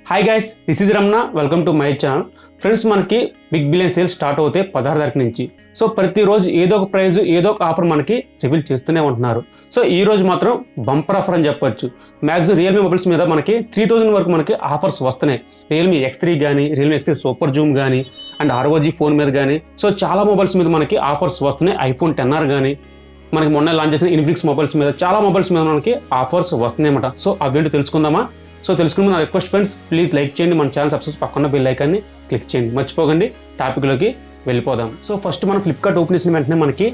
Hi guys, this is Ramana. Welcome to my channel. Friends, మనకి big billion sale start అవుతాయి 16 తారీఖు నుంచి. So ప్రతిరోజు ఏదో ఒక ప్రైజ్, ఏదో ఒక ఆఫర్ మనకి రివీల్ చేస్తూనే ఉంటున్నారు. సో ఈ రోజు మాత్రం బంపర్ ఆఫర్ అని చెప్పొచ్చు. మ్యాక్సిమం రియల్మీ మొబైల్స్ మీద మనకి 3000 వరకు మనకి ఆఫర్స్ వస్తున్నాయి. రియల్మీ X3 కానీ, రియల్మీ X3 సూపర్ జూమ్ కానీ, అండ్ ROG ఫోన్ మీద కానీ, సో చాలా మొబైల్స్ మీద మనకి ఆఫర్స్ వస్తున్నాయి. iPhone XR కానీ, మనకి మొన్న లాంచ్ చేసిన ఇన్ఫినిక్స్ మొబైల్స్ మీద, చాలా మొబైల్స్ మీద మనకి ఆఫర్స్ వస్తున్నాయి అన్నమాట. సో అవేంటో తెలుసుకుందామా? సో తెలుసుకుని నా రిక్వెస్ట్ ఫ్రెండ్స్, ప్లీజ్ లైక్ చేయండి, మన ఛానల్ సబ్స్క్రైబ్ పక్కన బెల్ ఐకాన్ని క్లిక్ చేయండి, మర్చిపోకండి. టాపిక్లోకి వెళ్ళిపోదాం. సో ఫస్ట్ మనం ఫ్లిప్కార్ట్ ఓపెన్ చేసిన వెంటనే మనకి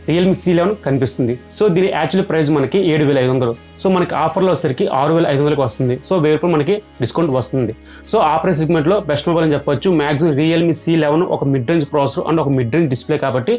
రియల్మీ C11 కనిపిస్తుంది. సో దీని యాక్చువల్ ప్రైస్ మనకి 7500. సో మనకి ఆఫర్లో వచ్చేసరికి 6500కి వస్తుంది. సో 1000 రూపాయలు మనకి డిస్కౌంట్ వస్తుంది. సో ఆ ప్రైస్ సెగ్మెంట్లో బెస్ట్ మొబైల్ అని చెప్పొచ్చు. మ్యాక్సిమం రియల్మీ C11 ఒక మిడ్ రేంజ్ ప్రాసెసర్ అండ్ ఒక మిడ్ రేంజ్ డిస్ప్లే కాబట్టి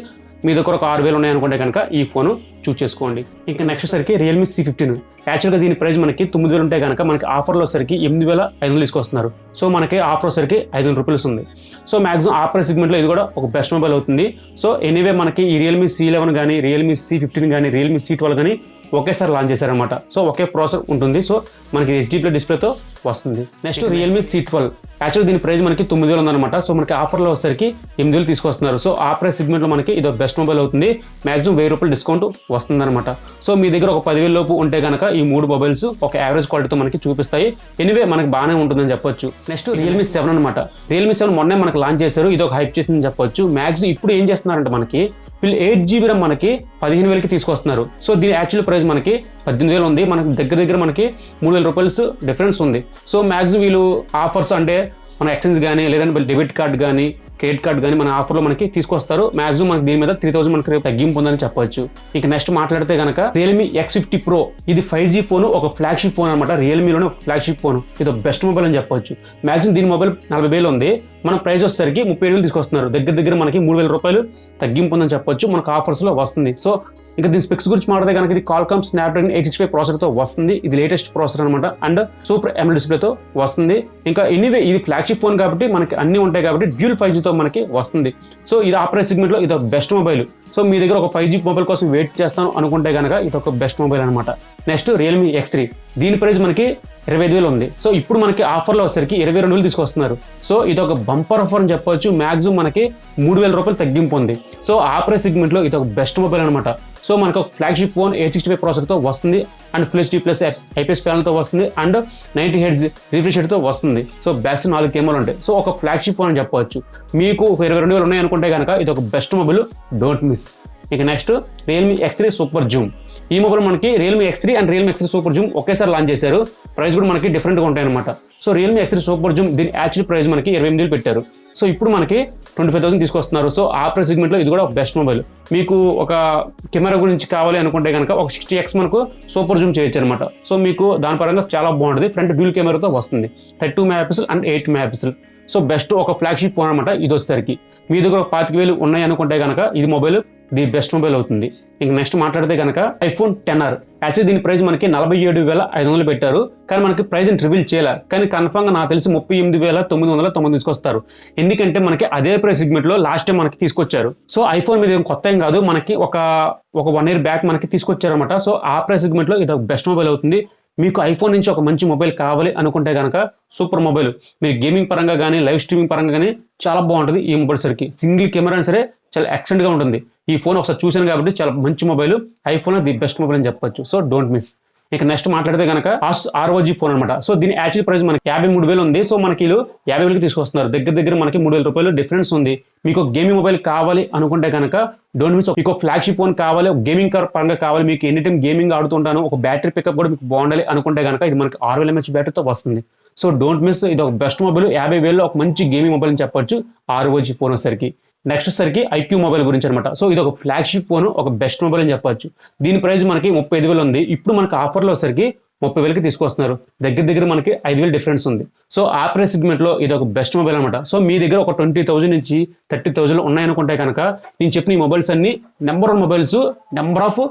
మీ దగ్గర ఒక 6000 ఉన్నాయనుకుంటే కనుక ఈ ఫోన్ చూస్ చేసుకోండి. ఇంకా నెక్స్ట్ సరికి రియల్మీ C15. యాక్చువల్గా దీని ప్రైస్ మనకి 9000 ఉంటే కనుక మనకి ఆఫర్లో సరికి 8500 తీసుకొస్తున్నారు. సో మనకి ఆఫర్ సరికి 500 రూపాయలు ఉంది. సో మ్యాక్సిమం ఆ ప్రైస్ సెగ్మెంట్లో ఇది కూడా ఒక బెస్ట్ మొబైల్ అవుతుంది. సో ఎనీవే మనకి ఈ రియల్మీ C11 కానీ, రియల్మీ C15 కానీ, రియల్మీ C12 కానీ ఒకేసారి లాంచ్ చేశారనమాట. సో ఒకే ప్రాసెసర్ ఉంటుంది. సో మనకి HD+ డిస్ప్లేతో వస్తుంది. Next Realme C12. యాక్చువల్ దీని ప్రైస్ మనకి 9000 ఉందన్నమాట. సో మనకి ఆఫర్లో వచ్చేసరికి 8000 తీసుకొస్తున్నారు. సో ఆ ప్రైస్ సెగ్మెంట్లో మనకి ఇది బెస్ట్ మొబైల్ అవుతుంది. మ్యాక్సిమం 1000 రూపాయలు డిస్కౌంట్ వస్తుందన్నమాట. సో మీ దగ్గర ఒక 10,000 లోపు ఉంటే కనుక ఈ 3 మొబైల్స్ ఒక యావరేజ్ క్వాలిటీతో మనకి చూపిస్తాయి. ఎనీవే మనకి బాగానే ఉంటుందని చెప్పొచ్చు. నెక్స్ట్ రియల్మీ 7 అనమాట. రియల్మీ 7 మొన్నే మనకి లాంచ్ చేశారు. ఇది ఒక హైప్ చేసిందని చెప్పొచ్చు. మ్యాక్సిమం ఇప్పుడు ఏం చేస్తున్నారంటే మనకి వీళ్ళు 8GB RAM మనకి 15000కి తీసుకొస్తున్నారు. సో దీని యాక్చువల్ ప్రైస్ మనకి 18000 ఉంది. మనకి దగ్గర మనకి 3000 రూపాయలు డిఫరెన్స్ ఉంది. సో మ్యాక్సిమం వీళ్ళు ఆఫర్స్ అంటే మన ఎక్స్చేంజ్ కానీ, లేదంటే డెబిట్ కార్డ్ కానీ, క్రెడిట్ కార్డ్ కానీ మన ఆఫర్లో మనకి తీసుకొస్తారు. మాక్సిమం మనకి దీని మీద 3000 మనకి రేపు తగ్గింపు ఉందని చెప్పొచ్చు. ఇక నెక్స్ట్ మాట్లాడితే కనుక రియల్మీ X50 Pro. ఇది 5G ఫోన్, ఒక ఫ్లాగ్షిప్ ఫోన్ అనమాట. రియల్మీలోనే ఒక ఫ్లాగ్షిప్ ఫోన్. ఇది బెస్ట్ మొబైల్ అని చెప్పొచ్చు. మాక్సిమం దీని మొబైల్ 40000 ఉంది. మన ప్రైస్ వచ్చేసరికి 37000 తీసుకొస్తున్నారు. దగ్గర మనకి 3000 రూపాయలు తగ్గింపు ఉందని చెప్పొచ్చు. మనకు ఆఫర్స్లో వస్తుంది. సో ఇంకా దీని స్పెక్స్ గురించి మాట్లాడితే కనుక ఇది Qualcomm Snapdragon 865 ప్రాసెసర్తో వస్తుంది. ఇది లేటెస్ట్ ప్రాసెసర్ అనమాట. అండ్ సూపర్ AMOLED డిస్ప్లేతో వస్తుంది. ఇంకా ఎనీవే ఇది ఫ్లాగ్షిప్ ఫోన్ కాబట్టి మనకి అన్ని ఉంటాయి కాబట్టి డ్యూల్ 5Gతో మనకి వస్తుంది. సో ఇది ఆ ప్రైస్ సెగ్మెంట్లో ఇది బెస్ట్ మొబైల్. సో మీ దగ్గర ఒక 5G మొబైల్ కోసం వెయిట్ చేస్తాను అనుకుంటే కనుక ఇది ఒక బెస్ట్ మొబైల్ అనమాట. Next Realme X3. దీని ప్రైస్ మనకి 25000 ఉంది. సో ఇప్పుడు మనకి ఆఫర్లో వచ్చేసరికి 22000 తీసుకొస్తున్నారు. సో ఇది ఒక బంపర్ ఆఫర్ అని చెప్పొచ్చు. మ్యాక్సిమం మనకి 3000 రూపాయలు తగ్గింపు ఉంది. సో ఆ ప్రైస్ సెగ్మెంట్లో ఇది ఒక బెస్ట్ మొబైల్ అనమాట. సో మనకు ఒక ఫ్లాగ్షిప్ ఫోన్ 865 ప్రాసెసర్తో వస్తుంది. అండ్ Full HD+ IPS ప్యానల్తో వస్తుంది. అండ్ 90 Hz రిఫ్రెష్ రేట్తో వస్తుంది. సో బ్యాక్స్ 4 కెమెరాలు ఉంటాయి. సో ఒక ఫ్లాగ్షిప్ ఫోన్ అని చెప్పవచ్చు. మీకు 22000 ఉన్నాయనుకుంటే కనుక ఇది ఒక బెస్ట్ మొబైల్, డోంట్ మిస్. ఇక next Realme X3 super Zoom. ఈ మొబైల్ మనకి Realme X3 and Realme X3 super Zoom ఒకేసారి లాంచ్ చేశారు. ప్రైస్ కూడా మనకి డిఫరెంట్గా ఉంటాయన్నమాట. So Realme X3 super Zoom దీని యాక్చువల్ ప్రైస్ మనకి 28000 పెట్టారు. సో ఇప్పుడు మనకి 25000 తీసుకొస్తున్నారు. సో ఆ ప్రైస్ సెగ్మెంట్లో ఇది కూడా ఒక బెస్ట్ మొబైల్. మీకు ఒక కెమెరా గురించి కావాలి అనుకుంటే కనుక ఒక 60x మనకు సూపర్ జూమ్ చేయొచ్చు అనమాట. సో మీకు దాని పరంగా చాలా బాగుంటుంది. ఫ్రంట్ డ్యూల్ కెమెరాతో వస్తుంది. 32 MP and 8 MP. So best ఒక ఫ్లాగ్షిప్ ఫోన్ అనమాట. ఇది వచ్చేసరికి మీ దగ్గర 25000 ఉన్నాయి అనుకుంటే కనుక ఇది మొబైల్ ది బెస్ట్ మొబైల్ అవుతుంది. ఇంక నెక్స్ట్ మాట్లాడితే కనుక iPhone XR. యాక్చువల్లీ దీని ప్రైస్ మనకి 47500 పెట్టారు. కానీ మనకి ప్రైస్ రివీల్ చేయాలి. కానీ కన్ఫర్మ్గా నాకు తెలిసి 38999 తీసుకొస్తారు. ఎందుకంటే మనకి అదే ప్రైస్ సెగ్మెంట్లో లాస్ట్ టైం మనకి తీసుకొచ్చారు. సో ఐఫోన్ మీద కొత్త ఏం కాదు, మనకి ఒక 1 year బ్యాక్ మనకి తీసుకొచ్చారనమాట. సో ఆ ప్రైస్ సెగ్మెంట్లో ఇది బెస్ట్ మొబైల్ అవుతుంది. మీకు ఐఫోన్ నుంచి ఒక మంచి మొబైల్ కావాలి అనుకుంటే కనుక సూపర్ మొబైల్. మీరు గేమింగ్ పరంగా కానీ, లైవ్ స్ట్రీమింగ్ పరంగా కానీ చాలా బాగుంటుంది. ఈ మొబైల్ సరికి సింగిల్ కెమెరా సరే చాలా ఎక్సలెంట్గా ఉంటుంది. ఈ ఫోన్ ఒకసారి చూశాను కాబట్టి చాలా మంచి mobile. IPhone the best mobile అని చెప్పొచ్చు. So don't miss. ఇక నెక్స్ట్ మాట్లాడితే కనుక ROG ఫోన్ అనమాట. సో దీని యాక్చువల్ ప్రైస్ మనకి 53000 ఉంది. సో మనకి 50000కి తీసుకొస్తున్నారు. దగ్గర మనకి 3000 రూపాయలు డిఫరెన్స్ ఉంది. మీకు గేమింగ్ మొబైల్ కావాలి అనుకుంటే కనుక డోంట్ మిస్. మీకు ఫ్లాగ్షిప్ ఫోన్ కావాలి, గేమింగ్ పరంగా కావాలి, మీకు ఎనీ టైం గేమింగ్ ఆడుతుంటాను, ఒక బ్యాటరీ పికప్ కూడా మీకు బాగుండాలి అనుకుంటే కనుక ఇది మనకి 6000 mAh బ్యాటరీతో వస్తుంది. So don't miss. ఇది ఒక బెస్ట్ మొబైల్. 50000లో ఒక మంచి గేమింగ్ మొబైల్ అని చెప్పొచ్చు ROG ఫోన్ వచ్చేసరికి. నెక్స్ట్ వచ్చేసరికి IQ మొబైల్ గురించి అనమాట. సో ఇది ఒక ఫ్లాగ్షిప్ ఫోన్, ఒక బెస్ట్ మొబైల్ అని చెప్పొచ్చు. దీని ప్రైస్ మనకి 35000 ఉంది. ఇప్పుడు మనకి ఆఫర్లో వచ్చేసరికి 30000కి తీసుకొస్తున్నారు. దగ్గర మనకి 5000 డిఫరెన్స్ ఉంది. సో ఆ ప్రైస్ సెగ్మెంట్లో ఇది ఒక బెస్ట్ మొబైల్ అనమాట. సో మీ దగ్గర ఒక 20000 నుంచి 30000 ఉన్నాయనుకుంటే కనుక నేను చెప్పిన ఈ మొబైల్స్ అన్ని number 1 mobiles, number of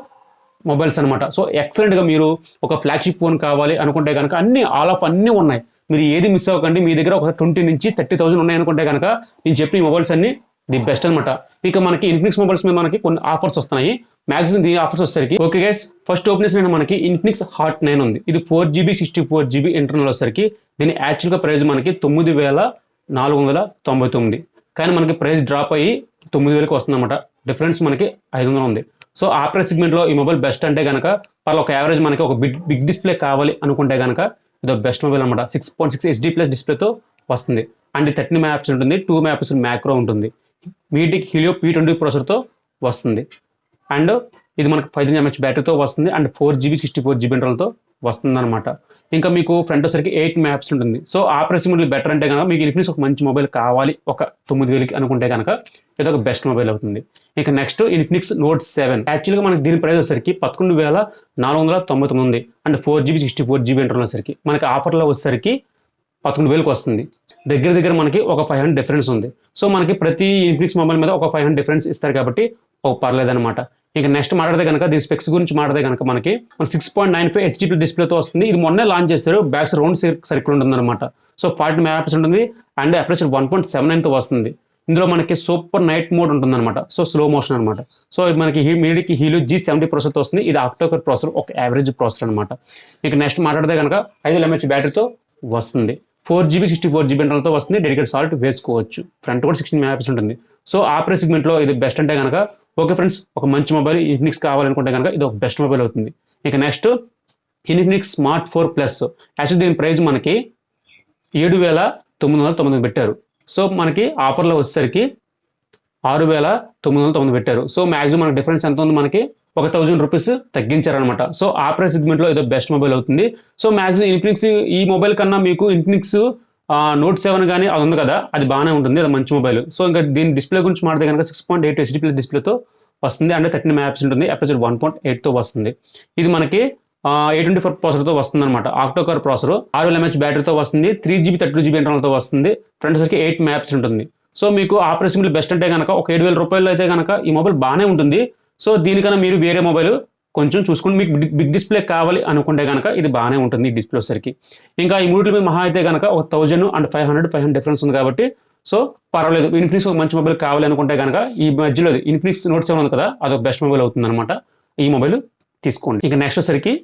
mobiles అనమాట. సో ఎక్సలెంట్గా మీరు ఒక ఫ్లాగ్షిప్ ఫోన్ కావాలి అనుకుంటే కనుక అన్నీ ఉన్నాయి. మీరు ఏది మిస్ అవ్వకండి. మీ దగ్గర ఒక 20 నుంచి 30000 ఉన్నాయనుకుంటే కనుక నేను చెప్పిన ఈ మొబైల్స్ అన్ని ది బెస్ట్ అనమాట. ఇక మనకి ఇన్ఫినిక్స్ మొబైల్స్ మీద మనకి కొన్ని ఆఫర్స్ వస్తున్నాయి. మాక్సిమం దీని ఆఫర్స్ వచ్చేసరికి ఓకే గైస్, ఫస్ట్ ఓపెనింగ్స్ మనకి ఇన్ఫినిక్స్ హాట్ 9 ఉంది. ఇది 4GB 64GB ఇంటర్నల్ వచ్చేసరికి దీని యాక్చువల్గా ప్రైస్ మనకి 9499, కానీ మనకి ప్రైస్ డ్రాప్ అయ్యి 9000కి వస్తుందన్నమాట. డిఫరెన్స్ మనకి 500 ఉంది. సో ఆ ప్రైస్ సెగ్మెంట్లో ఈ మొబైల్ బెస్ట్ అంటే కనుక పర్లేదు, ఒక యావరేజ్ మనకి ఒక బిగ్ డిస్ప్లే కావాలి అనుకుంటే కనుక ఇది బెస్ట్ మొబైల్ అనమాట. 6.6 HD+ డిస్ప్లేతో వస్తుంది. అండ్ 30 MP ఉంటుంది, 2 MP మ్యాక్రో ఉంటుంది. మీటిక్ హీలియో P20 ప్రాసెసర్తో వస్తుంది. అండ్ ఇది మనకు 5000 mAh బ్యాటరీతో వస్తుంది. అండ్ 4GB 64GB ఇంటర్నల్తో వస్తుంది అనమాట. ఇంకా మీకు ఫ్రంట్ వచ్చరికి 8 MP ఉంటుంది. సో ఆ ప్రైస్ బెటర్ అంటే కనుక మీకు ఇన్ఫినిక్స్ ఒక మంచి మొబైల్ కావాలి ఒక 9000కి అనుకుంటే కనుక ఇది ఒక బెస్ట్ మొబైల్ అవుతుంది. ఇంకా నెక్స్ట్ ఇన్ఫినిక్స్ నోట్ 7. యాక్చువల్గా మనకి దీని ప్రైస్ వచ్చేసరికి 11499 ఉంది. అండ్ 4GB 64GB ఇంటర్నల్ వచ్చేసరికి మనకి ఆఫర్లో వచ్చేసరికి 11000కి వస్తుంది. దగ్గర మనకి ఒక 500 డిఫరెన్స్ ఉంది. సో మనకి ప్రతి ఇన్ఫినిక్స్ మొబైల్ మీద ఒక 500 డిఫరెన్స్ ఇస్తారు కాబట్టి పర్లేదన్నమాట. ఇంకా నెక్స్ట్ మాట్లాడితే కనుక దీని స్పెక్స్ గురించి మాట్లాడితే కనుక మనకి 6.95 HD+ డిస్ప్లేతో వస్తుంది. ఇది మొన్నే లాంచ్ చేస్తారు. బ్యాక్ రౌండ్ సర్కిల్ ఉంటుందన్నమాట. సో 40 MP ఉంటుంది. అండ్ అపరేచర్ 1.79తో వస్తుంది. ఇందులో మనకి సూపర్ నైట్ మోడ్ ఉంటుందన్నమాట. సో స్లో మోషన్ అనమాట. సో మనకి మీడియాకి హీలియో G70 ప్రాసెసర్తో వస్తుంది. ఇది ఆక్టోకోర్ ప్రాసెసర్, ఒక యావరేజ్ ప్రాసెసర్ అనమాట. ఇంకా నెక్స్ట్ మాట్లాడితే కనుక 5000 mAh బ్యాటరీతో వస్తుంది. 4GB 64GB ఇంటర్నల్తో వస్తుంది. డెడికేటెడ్ సాల్ట్ వేసుకోవచ్చు. ఫ్రంట్ కూడా 16 MP ఉంటుంది. సో ఆ ప్రైస్ సెగ్మెంట్లో ఇది బెస్ట్ అంటే కనుక ఓకే ఫ్రెండ్స్, ఒక మంచి మొబైల్ ఇన్ఫినిక్స్ కావాలనుకుంటే కనుక ఇది ఒక బెస్ట్ మొబైల్ అవుతుంది. ఇక next Infinix smart 4 Plus. Actually దీని ప్రైస్ మనకి 7999 పెట్టారు. సో మనకి ఆఫర్లో వచ్చేసరికి 6999 పెట్టారు. సో మాక్సిమం మనకి డిఫరెన్స్ ఎంత ఉంది, మనకి 1000 రూపీస్ తగ్గించారనమాట. సో ఆ ప్రైస్ సెగ్మెంట్లో ఏదో బెస్ట్ మొబైల్ అవుతుంది. సో మాక్సిమం ఇన్ఫినిక్స్ ఈ మొబైల్ కన్నా మీకు ఇన్ఫినిక్స్ నోట్ 7 కానీ అది ఉంది కదా, అది బాగానే ఉంటుంది, అది మంచి మొబైల్. సో ఇంకా దీని డిస్ప్లే గురించి మాట్లాడితే కనుక 6.8 HD+ డిస్ప్లేతో వస్తుంది. అంటే 30 MP ఉంటుంది. అపరేచర్ 1.8తో వస్తుంది. ఇది మనకి A24 ప్రాసెసర్తో వస్తుంది అనమాట. ఆక్టోకోర్ ప్రాసెసర్, 6000 mAh బ్యాటరీతో వస్తుంది. 3GB 32GB ఇంటర్నల్తో వస్తుంది. ఫ్రంట్ వచ్చరికి 8 MP ఉంటుంది. సో మీకు ఆ ప్రైస్ బెస్ట్ అంటే కనుక ఒక 7000 రూపాయలు అయితే కనుక ఈ మొబైల్ బాగానే ఉంటుంది. సో దీనికన్నా మీరు వేరే మొబైల్ కొంచెం చూసుకుని మీకు బిగ్ డిస్ప్లే కావాలి అనుకుంటే కనుక ఇది బాగానే ఉంటుంది ఈ డిస్ప్లే వచ్చరికి. ఇంకా ఈ మూడు మీద మహా అయితే కనుక ఒక 1000 అండ్ 500 డిఫరెన్స్ ఉంది కాబట్టి సో పర్వాలేదు. ఇన్ఫినిక్స్ ఒక మంచి మొబైల్ కావాలి అనుకుంటే కనుక ఈ మధ్యలో ఇన్ఫినిక్స్ నోట్ 7 ఉంది కదా, అదొక బెస్ట్ మొబైల్ అవుతుంది అనమాట. ఈ మొబైల్ తీసుకోండి. ఇంకా నెక్స్ట్ వచ్చరికి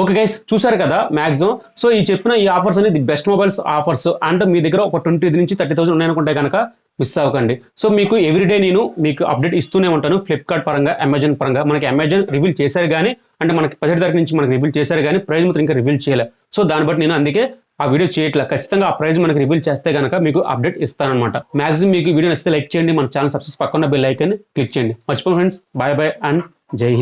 ఓకే గైస్, చూసారు కదా మ్యాక్సిమం. సో ఈ చెప్పిన ఈ ఆఫర్స్ అనేది బెస్ట్ మొబైల్స్ ఆఫర్స్. అంటే మీ దగ్గర ఒక 20 నుంచి 30,000 ఉన్నాయనుకుంటే కనుక మిస్ అవ్వకండి. సో మీకు ఎవ్రీడే నేను మీకు అప్డేట్ ఇస్తూనే ఉంటాను. ఫ్లిప్కార్ట్ పరంగా, అమెజాన్ పరంగా. మనకి అమెజాన్ రివీల్ చేశారు కానీ, అంటే మనకి 17 తారీఖు నుంచి మనకి రివీల్ చేశారు కానీ ప్రైస్ మాత్రం ఇంకా రివీల్ చేయలేదు. సో దాన్ని బట్టి నేను అందుకే ఆ వీడియో చేయట్లేదు. ఖచ్చితంగా ఆ ప్రైస్ మనకి రివీల్ చేస్తే కనుక మీకు అప్డేట్ ఇస్తానమాట. మాక్సిమం మీకు వీడియో నచ్చితే లైక్ చేయండి. మన ఛానల్ సబ్స్క్రైబ్ పక్కన బెల్ ఐకాన్ క్లిక్ చేయండి. మర్చిపోండి ఫ్రెండ్స్. బాయ్ అండ్ జై హింద్.